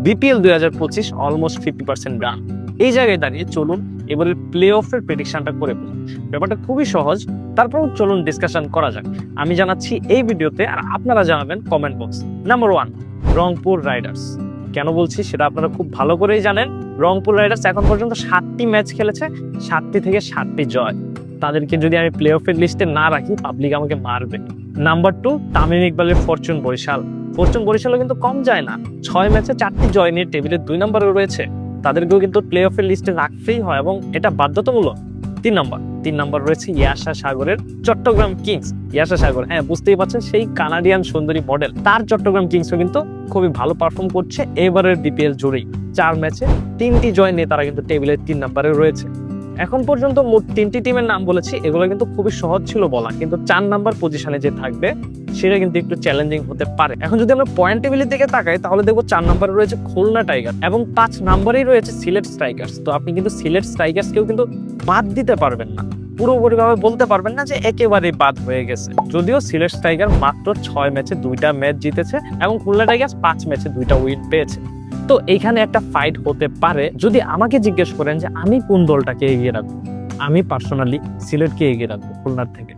BPL 2025 almost 50% run. এই জায়গায় দাঁড়িয়ে চলুন এবারে প্লে অফের প্রেডিকশনটা করে ফেলুন। ব্যাপারটা খুবই সহজ, তারপর চলুন ডিসকাশন করা যাক। আমি জানাচ্ছি এই ভিডিওতে, আর আপনারা জানাবেন comment box. Number 1, Rangpur Riders. কেন বলছি সেটা আপনারা খুব ভালো করেই জানেন। রংপুর রাইডার্স এখন পর্যন্ত 7টি ম্যাচ খেলেছে, 7টি থেকে 7টি জয়। তাদেরকে যদি আমি প্লে অফের লিস্টে না রাখি, পাবলিক আমাকে মারবে। নাম্বার 2, তামিম ইকবালের ফরচুন বরিশাল। ফরচুন বরিশালও কিন্তু কম যায় না, 6 ম্যাচে 4টি জয় নিয়ে টেবিলের 2 নম্বরে রয়েছে। তাদেরকেও কিন্তু প্লে অফের লিস্টে রাখতেই হয় এবং এটা বাধ্যতামূলক। 3 নম্বর রয়েছে ইয়াশা সাগরের চট্টগ্রাম কিংস। ইয়াশা সাগর, হ্যাঁ বুঝতেই পারছেন, সেই কানাডিয়ান সুন্দরী মডেল। তার চট্টগ্রাম কিংসও কিন্তু খুবই ভালো পারফর্ম করছে এবারের বিপিএল জুড়েই। 4 ম্যাচে 3টি জয় নিয়ে তারা কিন্তু টেবিলের 3 নম্বরে রয়েছে। এখন পর্যন্ত মোট 3টি টিমের নাম বলেছি, এগুলো কিন্তু খুবই সহজ ছিল বলা, কিন্তু 4 নাম্বার পজিশনে যে থাকবে সেটা কিন্তু একটু চ্যালেঞ্জিং হতে পারে। এখন যদি আমরা পয়েন্ট টেবিলের দিকে তাকাই, তাহলে দেখবো 4 নম্বরে রয়েছে খুলনা টাইগার এবং 5 নম্বরেই রয়েছে সিলেট স্ট্রাইকার্স। তো আপনি কিন্তু সিলেট স্ট্রাইকার্সকেও কিন্তু বাদ দিতে পারবেন না, পুরোপুরিভাবে বলতে পারবেন না যে একেবারেই বাদ হয়ে গেছে। যদিও সিলেট স্ট্রাইকার মাত্র 6 ম্যাচে 2টা ম্যাচ জিতেছে এবং খুলনা টাইগার্স 5 ম্যাচে 2টা উইন পেয়েছে। তো এইখানে একটা ফাইট হতে পারে। যদি আমাকে জিজ্ঞেস করেন যে আমি কোন দলটাকে এগিয়ে রাখবো, আমি পার্সোনালি সিলেটকে এগিয়ে রাখবো খুলনার থেকে।